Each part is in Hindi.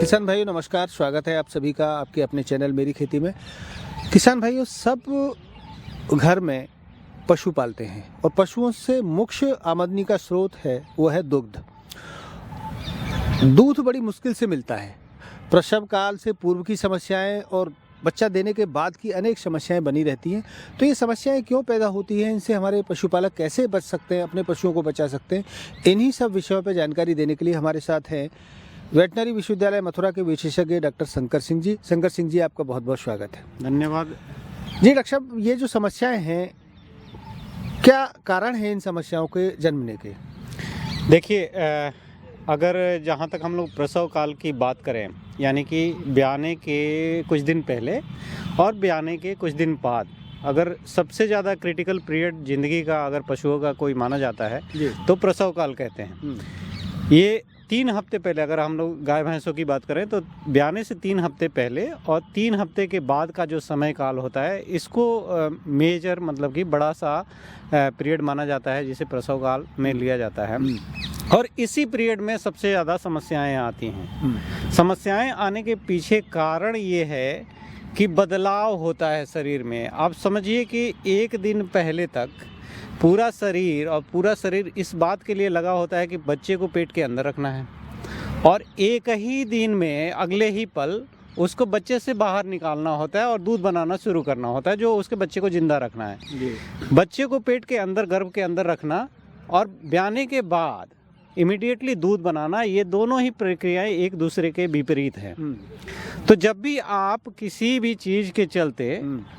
किसान भाइयों नमस्कार, स्वागत है आप सभी का आपके अपने चैनल मेरी खेती में। किसान भाइयों, सब घर में पशु पालते हैं और पशुओं से मुख्य आमदनी का स्रोत है वो है दुग्ध। दूध बड़ी मुश्किल से मिलता है। प्रसव काल से पूर्व की समस्याएं और बच्चा देने के बाद की अनेक समस्याएं बनी रहती हैं। तो ये समस्याएं क्यों पैदा होती हैं, इनसे हमारे पशुपालक कैसे बच सकते हैं, अपने पशुओं को बचा सकते हैं, इन्हीं सब विषयों पर जानकारी देने के लिए हमारे साथ हैं वेटनरी विश्वविद्यालय मथुरा के विशेषज्ञ डॉक्टर शंकर सिंह जी। शंकर सिंह जी, आपका बहुत बहुत स्वागत है। धन्यवाद जी डॉक्टर साहब, ये जो समस्याएं हैं, क्या कारण है इन समस्याओं के जन्मने के? देखिए, अगर जहाँ तक हम लोग प्रसव काल की बात करें, यानी कि ब्याने के कुछ दिन पहले और ब्याने के कुछ दिन बाद, अगर सबसे ज़्यादा क्रिटिकल पीरियड ज़िंदगी का अगर पशुओं का कोई माना जाता है तो प्रसव काल कहते हैं। ये 3 हफ्ते पहले, अगर हम लोग गाय भैंसों की बात करें तो ब्याने से 3 हफ्ते पहले और 3 हफ्ते के बाद का जो समय काल होता है, इसको मेजर मतलब कि बड़ा सा पीरियड माना जाता है, जिसे प्रसव काल में लिया जाता है। और इसी पीरियड में सबसे ज़्यादा समस्याएं आती हैं। समस्याएं आने के पीछे कारण ये है कि बदलाव होता है शरीर में। आप समझिए कि एक दिन पहले तक पूरा शरीर इस बात के लिए लगा होता है कि बच्चे को पेट के अंदर रखना है, और एक ही दिन में अगले ही पल उसको बच्चे से बाहर निकालना होता है और दूध बनाना शुरू करना होता है, जो उसके बच्चे को जिंदा रखना है। बच्चे को पेट के अंदर, गर्भ के अंदर रखना और ब्याने के बाद इमीडिएटली दूध बनाना, ये दोनों ही प्रक्रियाएं एक दूसरे के विपरीत हैं। तो जब भी आप किसी भी चीज़ के चलते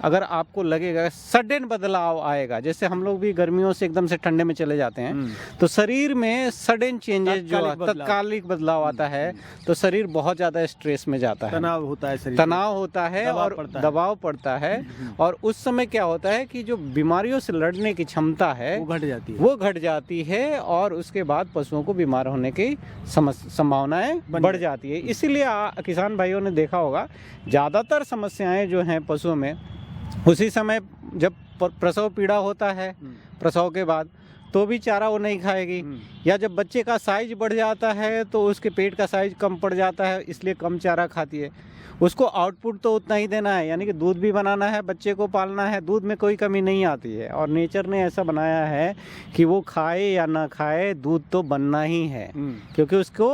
अगर आपको लगेगा सडन बदलाव आएगा, जैसे हम लोग भी गर्मियों से एकदम से ठंडे में चले जाते हैं, तो शरीर में सडन चेंजेस जो तत्कालिक बदलाव आता है, तो शरीर बहुत ज़्यादा स्ट्रेस में जाता है, तनाव होता है, तनाव होता है और दबाव पड़ता है। और उस समय क्या होता है कि जो बीमारियों से लड़ने की क्षमता है वो घट जाती है और उसके बाद पशुओं को बीमार होने की संभावनाएं बढ़ जाती है। इसीलिए किसान भाइयों ने देखा होगा, ज़्यादातर समस्याएं जो हैं पशुओं में उसी समय जब प्रसव पीड़ा होता है, प्रसव के बाद, तो भी चारा वो नहीं खाएगी, या जब बच्चे का साइज बढ़ जाता है तो उसके पेट का साइज कम पड़ जाता है, इसलिए कम चारा खाती है। उसको आउटपुट तो उतना ही देना है, यानी कि दूध भी बनाना है, बच्चे को पालना है, दूध में कोई कमी नहीं आती है। और नेचर ने ऐसा बनाया है कि वो खाए या ना खाए, दूध तो बनना ही है, क्योंकि उसको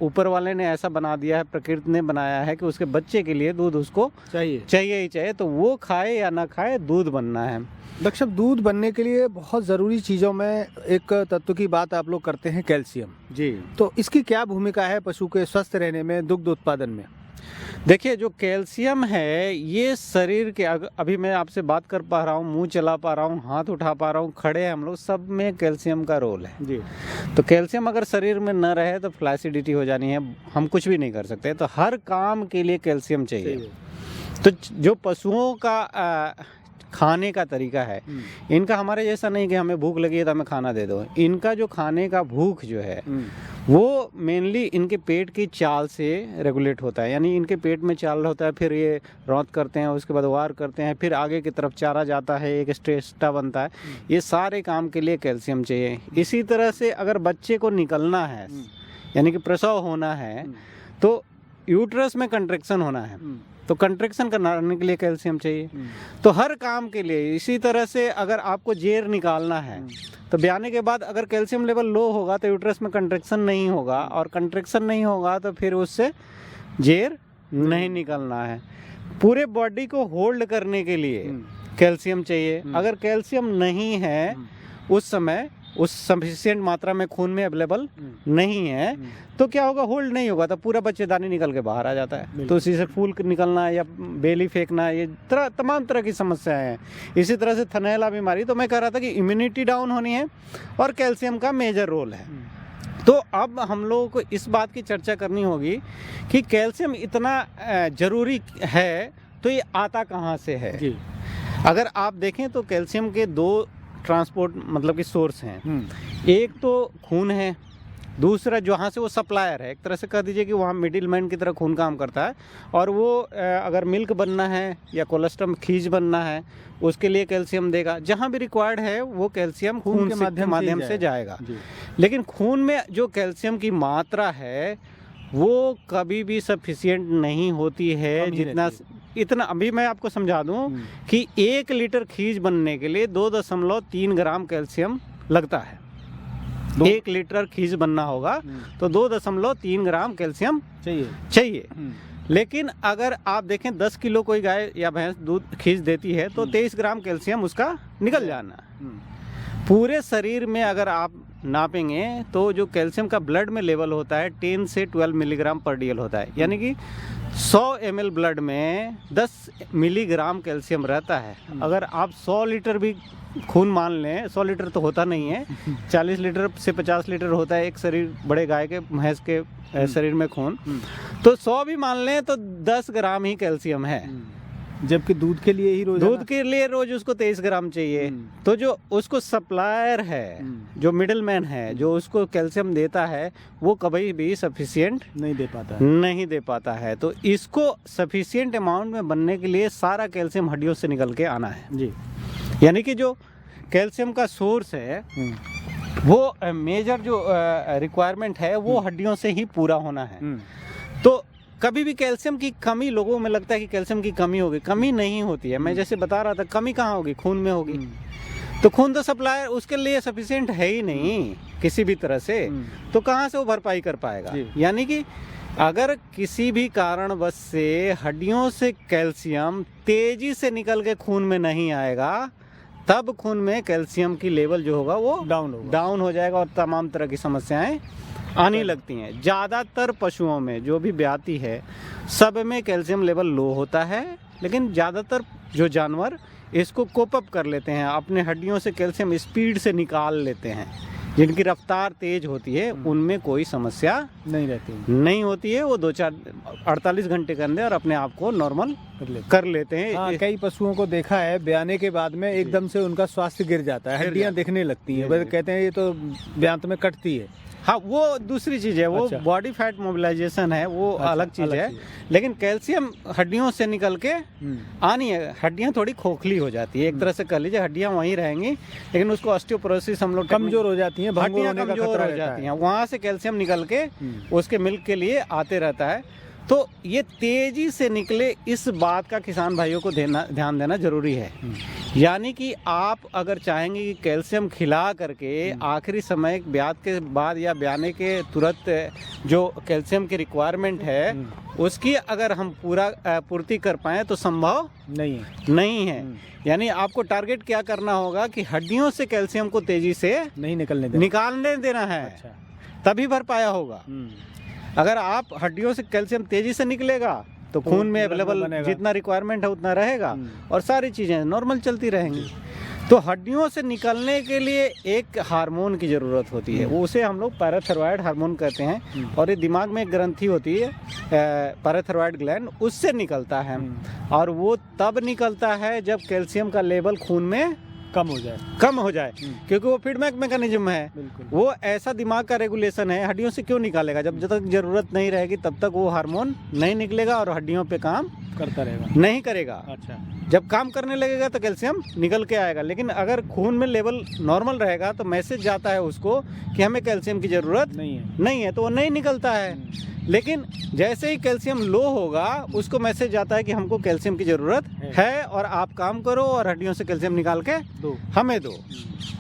ऊपर वाले ने ऐसा बना दिया है, प्रकृति ने बनाया है कि उसके बच्चे के लिए दूध उसको चाहिए ही चाहिए। तो वो खाए या ना खाए, दूध बनना है। डॉक्टर साहब, दूध बनने के लिए बहुत ज़रूरी चीज़ों में एक तत्व की बात आप लोग करते हैं, कैल्शियम जी। तो इसकी क्या भूमिका है पशु के स्वस्थ रहने में, दुग्ध उत्पादन में? देखिए, जो कैल्शियम है ये शरीर के, अभी मैं आपसे बात कर पा रहा हूँ, मुंह चला पा रहा हूँ, हाथ उठा पा रहा हूँ, खड़े हैं हम लोग, सब में कैल्शियम का रोल है जी। तो कैल्शियम अगर शरीर में न रहे तो फ्लैसिडिटी हो जानी है, हम कुछ भी नहीं कर सकते। तो हर काम के लिए कैल्शियम चाहिए। तो जो पशुओं का खाने का तरीका है, इनका हमारे जैसा नहीं कि हमें भूख लगी है तो हमें खाना दे दो। इनका जो खाने का भूख जो है वो मेनली इनके पेट की चाल से रेगुलेट होता है। यानी इनके पेट में चाल होता है, फिर ये रौंद करते हैं, उसके बाद वार करते हैं, फिर आगे की तरफ चारा जाता है, एक स्टेस्टा बनता है। ये सारे काम के लिए कैल्शियम चाहिए। इसी तरह से अगर बच्चे को निकलना है, यानी कि प्रसव होना है, तो यूट्रस में कंट्रैक्शन होना है, तो कंट्रैक्शन करने के लिए कैल्शियम चाहिए। तो हर काम के लिए। इसी तरह से अगर आपको जेर निकालना है तो ब्याने के बाद अगर कैल्शियम लेवल लो होगा तो यूट्रस में कंट्रैक्शन नहीं होगा, और कंट्रैक्शन नहीं होगा तो फिर उससे जेर नहीं निकलना है। पूरे बॉडी को होल्ड करने के लिए कैल्शियम चाहिए। अगर कैल्शियम नहीं है उस समय, उस सफिशिएंट मात्रा में खून में अवेलेबल नहीं है, तो क्या होगा, होल्ड नहीं होगा, तो पूरा बच्चेदानी निकल के बाहर आ जाता है। तो उसी से फूल निकलना या बेली फेंकना, ये तमाम तरह की समस्याएं हैं। इसी तरह से थनैला बीमारी। तो मैं कह रहा था कि इम्यूनिटी डाउन होनी है और कैल्शियम का मेजर रोल है। तो अब हम लोगों को इस बात की चर्चा करनी होगी कि कैल्शियम इतना जरूरी है तो ये आता कहाँ से है जी। अगर आप देखें तो कैल्शियम के 2 ट्रांसपोर्ट मतलब कि सोर्स हैं। एक तो खून है, दूसरा जहाँ से वो सप्लायर है, एक तरह से कह दीजिए कि वहाँ मिडिल मैन की तरह खून काम करता है। और वो अगर मिल्क बनना है या कोलेस्ट्रॉल खीज बनना है, उसके लिए कैल्शियम देगा। जहाँ भी रिक्वायर्ड है वो कैल्शियम खून के माध्यम से जाएगा। लेकिन खून में जो कैल्शियम की मात्रा है वो कभी भी सफिशिएंट नहीं होती है। कम ही जितना रहती इतना अभी मैं आपको समझा दूं कि 1 लीटर खीज बनने के लिए 2.3 ग्राम कैल्शियम लगता है। 1 लीटर खीज बनना होगा तो 2.3 ग्राम कैल्शियम चाहिए। लेकिन अगर आप देखें 10 किलो कोई गाय या भैंस दूध खींच देती है तो 23 ग्राम कैल्शियम उसका निकल जाना। पूरे शरीर में अगर आप नापेंगे तो जो कैल्शियम का ब्लड में लेवल होता है 10 से 12 मिलीग्राम पर डीएल होता है, यानी कि 100 ml ब्लड में 10 मिलीग्राम कैल्शियम रहता है। अगर आप 100 लीटर भी खून मान लें, 100 लीटर तो होता नहीं है, 40 लीटर से 50 लीटर होता है एक शरीर बड़े गाय के भैंस के शरीर में खून, तो 100 भी मान लें तो 10 ग्राम ही कैल्शियम है। जबकि दूध के लिए ही रोज उसको 23 ग्राम चाहिए। तो जो उसको सप्लायर है, जो मिडिल मैन है, जो उसको कैल्शियम देता है, वो कभी भी सफिशिएंट नहीं दे पाता है। तो इसको सफिशिएंट अमाउंट में बनने के लिए सारा कैल्शियम हड्डियों से निकल के आना है जी। यानी कि जो कैल्शियम का सोर्स है वो मेजर जो रिक्वायरमेंट है वो हड्डियों से ही पूरा होना है। तो कभी भी कैल्शियम की कमी, लोगों में लगता है कि कैल्शियम की कमी होगी, कमी नहीं होती है। मैं जैसे बता रहा था, कमी कहाँ होगी, खून में होगी। तो खून तो सप्लाई उसके लिए सफिशिएंट है ही नहीं किसी भी तरह से, तो कहाँ से वो भरपाई कर पाएगा। यानी कि अगर किसी भी कारणवश से हड्डियों से कैल्शियम तेजी से निकल के खून में नहीं आएगा, तब खून में कैल्शियम की लेवल जो होगा वो डाउन हो जाएगा और तमाम तरह की समस्याएं आने लगती हैं। ज़्यादातर पशुओं में जो भी ब्याती है सब में कैल्शियम लेवल लो होता है, लेकिन ज़्यादातर जो जानवर इसको कोप अप कर लेते हैं, अपने हड्डियों से कैल्शियम स्पीड से निकाल लेते हैं। जिनकी रफ्तार तेज होती है उनमें कोई समस्या नहीं होती है, वो 48 घंटे के अंदर अपने आप को नॉर्मल कर लेते हैं। हाँ, कई पशुओं को देखा है ब्याने के बाद में एकदम से उनका स्वास्थ्य गिर जाता है, हड्डियां दिखने लगती हैं, बस कहते हैं ये तो ब्यांत में कटती है। हाँ, वो दूसरी चीज़ है, वो बॉडी फैट मोबिलाइजेशन है, वो अलग चीज़ है। लेकिन कैल्शियम हड्डियों से निकल के आनी है, हड्डियाँ थोड़ी खोखली हो जाती है, एक तरह से कह लीजिए हड्डियाँ वहीं रहेंगी, लेकिन उसको ऑस्टियोपोरोसिस हम लोग कमजोर हो जाती हैं, हड्डियाँ कमजोर हो जाती हैं, वहाँ से कैल्शियम निकल के उसके मिल्क के लिए आते रहता है। तो ये तेजी से निकले, इस बात का किसान भाइयों को ध्यान देना जरूरी है। यानी कि आप अगर चाहेंगे कि कैल्शियम खिला करके आखिरी समय ब्यात के बाद या ब्याने के तुरंत जो कैल्शियम की रिक्वायरमेंट है उसकी अगर हम पूर्ति कर पाएँ तो संभव नहीं है। यानी आपको टारगेट क्या करना होगा कि हड्डियों से कैल्शियम को तेजी से निकालने देना है। तभी भर पाया होगा। अगर आप हड्डियों से कैल्शियम तेजी से निकलेगा तो खून में अवेलेबल जितना रिक्वायरमेंट है उतना रहेगा और सारी चीज़ें नॉर्मल चलती रहेंगी। तो हड्डियों से निकलने के लिए एक हार्मोन की ज़रूरत होती है, वो उसे हम लोग पैराथायरॉयड हार्मोन कहते हैं, और ये दिमाग में एक ग्रंथि होती है पैराथायरॉयड ग्लैंड, उससे निकलता है। और वो तब निकलता है जब कैल्शियम का लेवल खून में कम हो जाए क्योंकि वो फीडबैक मैकेनिज्म है, वो ऐसा दिमाग का रेगुलेशन है। हड्डियों से क्यों निकालेगा, जब तक जरूरत नहीं रहेगी तब तक वो हार्मोन नहीं निकलेगा और हड्डियों पे काम करता रहेगा, नहीं करेगा। अच्छा, जब काम करने लगेगा तो कैल्शियम निकल के आएगा। लेकिन अगर खून में लेवल नॉर्मल रहेगा तो मैसेज जाता है उसको कि हमें कैल्शियम की जरूरत नहीं है, तो वो नहीं निकलता है। लेकिन जैसे ही कैल्शियम लो होगा उसको मैसेज जाता है कि हमको कैल्शियम की ज़रूरत है और आप काम करो और हड्डियों से कैल्शियम निकाल के हमें दो,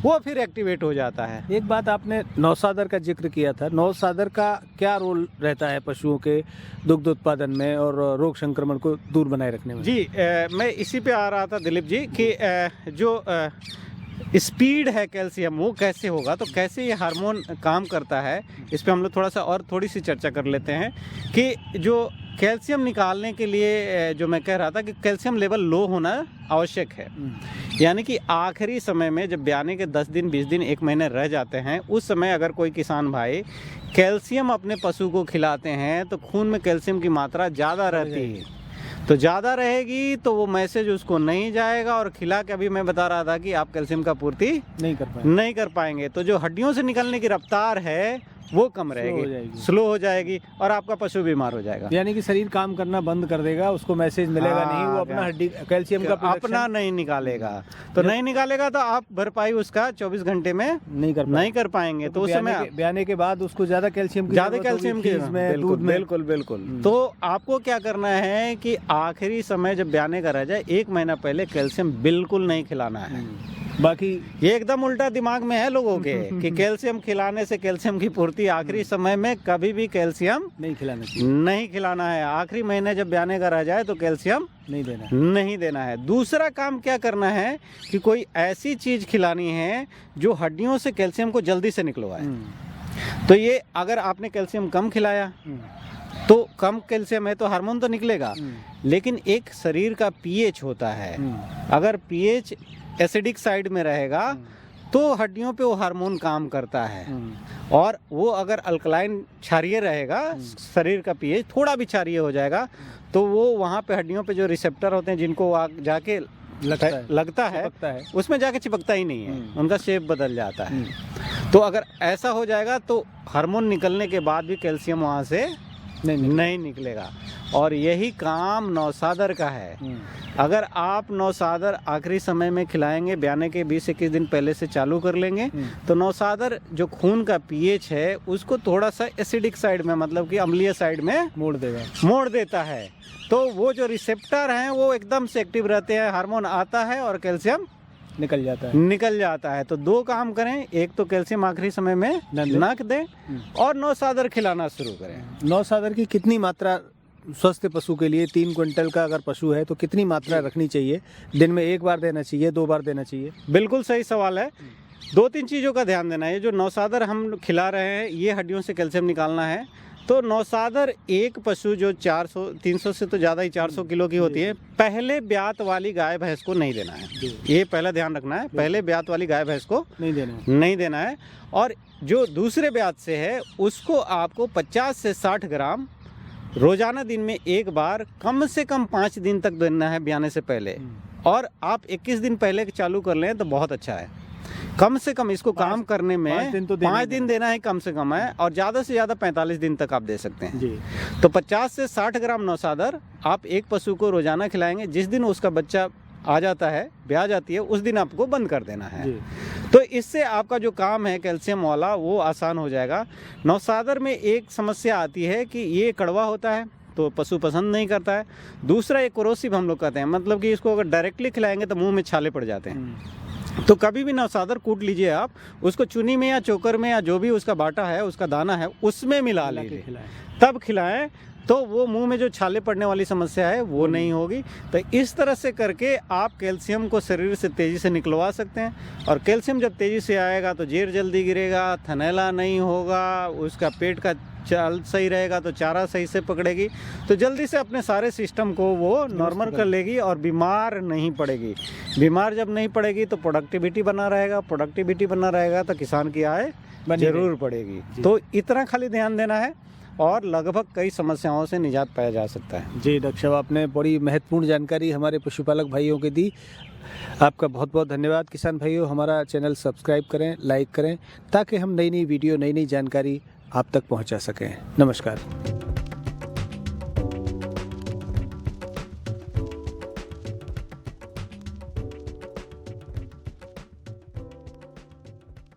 वो फिर एक्टिवेट हो जाता है। एक बात आपने नौसादर का जिक्र किया था, नौसादर का क्या रोल रहता है पशुओं के दुग्ध उत्पादन में और रोग संक्रमण को दूर बनाए रखने में? जी, मैं इसी पे आ रहा था दिलीप जी कि जो स्पीड है कैल्शियम वो कैसे होगा, तो कैसे ये हार्मोन काम करता है, इस पे हम लोग थोड़ी सी चर्चा कर लेते हैं। कि जो कैल्शियम निकालने के लिए जो मैं कह रहा था कि कैल्शियम लेवल लो होना आवश्यक है। यानी कि आखिरी समय में जब ब्याने के 10 दिन 20 दिन 1 महीने रह जाते हैं, उस समय अगर कोई किसान भाई कैल्शियम अपने पशु को खिलाते हैं तो खून में कैल्शियम की मात्रा ज़्यादा रहती है, तो ज़्यादा रहेगी तो वो मैसेज उसको नहीं जाएगा और खिला के, अभी मैं बता रहा था कि आप कैल्शियम का पूर्ति नहीं कर पाएंगे। तो जो हड्डियों से निकलने की रफ्तार है वो कम हो रहेगी, जाएगी। स्लो हो जाएगी और आपका पशु बीमार हो जाएगा। यानी कि शरीर काम करना बंद कर देगा, उसको मैसेज मिलेगा नहीं, वो अपना हड्डी कैल्शियम का अपना प्रोडक्शन नहीं निकालेगा, तो नहीं निकालेगा तो आप भरपाई उसका 24 घंटे में नहीं कर पाएंगे। तो उस समय ब्याने के बाद उसको ज्यादा कैल्शियम की ज्यादा जरूरत होगी, कैल्शियम की फीस में, बिल्कुल दूध में। बिल्कुल बिल्कुल। तो आपको क्या करना है कि आखिरी समय जब ब्याने का रह जाए 1 महीना पहले कैल्शियम बिल्कुल नहीं खिलाना है। बाकी ये एकदम उल्टा दिमाग में है लोगों के कि कैल्शियम खिलाने से कैल्शियम की पूर्ति, आखिरी समय में कभी भी कैल्शियम नहीं खिलाना चाहिए, नहीं खिलाना है। आखिरी महीने जब ब्याने का रह जाए तो कैल्शियम नहीं देना है। दूसरा काम क्या करना है कि कोई ऐसी चीज खिलानी है जो हड्डियों से कैल्शियम को जल्दी से निकलवाए। तो ये अगर आपने कैल्शियम कम खिलाया तो कम कैल्शियम है तो हार्मोन तो निकलेगा, लेकिन एक शरीर का पीएच होता है, अगर पीएच एसिडिक साइड में रहेगा तो हड्डियों पे वो हार्मोन काम करता है। और वो अगर अल्कलाइन क्षारीय रहेगा, शरीर का पीएच थोड़ा भी क्षारीय हो जाएगा तो वो वहाँ पे हड्डियों पे जो रिसेप्टर होते हैं जिनको जाके लगता है उसमें जाके चिपकता ही नहीं है, उनका शेप बदल जाता है। तो अगर ऐसा हो जाएगा तो हार्मोन निकलने के बाद भी कैल्शियम वहाँ से नहीं निकलेगा। और यही काम नौसादर का है। अगर आप नौसादर आखिरी समय में खिलाएंगे, ब्याने के 20-21 दिन पहले से चालू कर लेंगे तो नौसादर जो खून का पीएच है उसको थोड़ा सा एसिडिक साइड में, मतलब कि अम्लीय साइड में मोड़ देता है। तो वो जो रिसेप्टर हैं वो एकदम से एक्टिव रहते हैं, हार्मोन आता है और कैल्शियम निकल जाता है। तो 2 काम करें, एक तो कैल्शियम आखिरी समय में नक दें और नौसादर खिलाना शुरू करें। नौसादर की कितनी मात्रा स्वस्थ पशु के लिए, 3 क्विंटल का अगर पशु है तो कितनी मात्रा रखनी चाहिए? दिन में 1 बार देना चाहिए, 2 बार देना चाहिए? बिल्कुल सही सवाल है। 2-3 चीज़ों का ध्यान देना है। ये जो नौसादर हम खिला रहे हैं ये हड्डियों से कैल्शियम निकालना है। तो नौसादर एक पशु जो 300 से तो ज़्यादा ही 400 किलो की होती है, पहले ब्यात वाली गाय भैंस को नहीं देना है। ये पहला ध्यान रखना है, पहले ब्यात वाली गाय भैंस को नहीं देना है। और जो दूसरे ब्यात से है उसको आपको 50 से 60 ग्राम रोजाना दिन में 1 बार कम से कम 5 दिन तक देना है ब्याने से पहले। और आप 21 दिन पहले चालू कर लें तो बहुत अच्छा है। कम से कम इसको काम करने में 5 दिन देना है कम से कम है, और ज़्यादा से ज़्यादा 45 दिन तक आप दे सकते हैं जी। तो 50 से 60 ग्राम नौसादर आप एक पशु को रोजाना खिलाएंगे। जिस दिन उसका बच्चा आ जाता है, ब्याह जाती है, उस दिन आपको बंद कर देना है। तो इससे आपका जो काम है कैल्शियम वाला वो आसान हो जाएगा। नौसादर में एक समस्या आती है कि ये कड़वा होता है तो पशु पसंद नहीं करता है। दूसरा एक कोरोसिव हम लोग कहते हैं, मतलब कि इसको अगर डायरेक्टली खिलाएंगे तो मुंह में छाले पड़ जाते हैं। तो कभी भी नौसादर कूट लीजिए आप, उसको चुनी में या चोकर में या जो भी उसका बाटा है, उसका दाना है, उसमें मिला लीजिए, तब खिलाएं तो वो मुंह में जो छाले पड़ने वाली समस्या है वो नहीं होगी। तो इस तरह से करके आप कैल्शियम को शरीर से तेज़ी से निकलवा सकते हैं। और कैल्शियम जब तेज़ी से आएगा तो जेर जल्दी गिरेगा, थनैला नहीं होगा, उसका पेट का चाल सही रहेगा तो चारा सही से पकड़ेगी, तो जल्दी से अपने सारे सिस्टम को वो नॉर्मल कर लेगी और बीमार नहीं पड़ेगी। बीमार जब नहीं पड़ेगी तो प्रोडक्टिविटी बना रहेगा तो किसान की आय जरूर पड़ेगी। तो इतना खाली ध्यान देना है और लगभग कई समस्याओं से निजात पाया जा सकता है। जी डॉक्टर साहब, आपने बड़ी महत्वपूर्ण जानकारी हमारे पशुपालक भाइयों के दी। आपका बहुत बहुत धन्यवाद। किसान भाइयों, हमारा चैनल सब्सक्राइब करें, लाइक करें, ताकि हम नई वीडियो, नई जानकारी आप तक पहुंचा सकें। नमस्कार।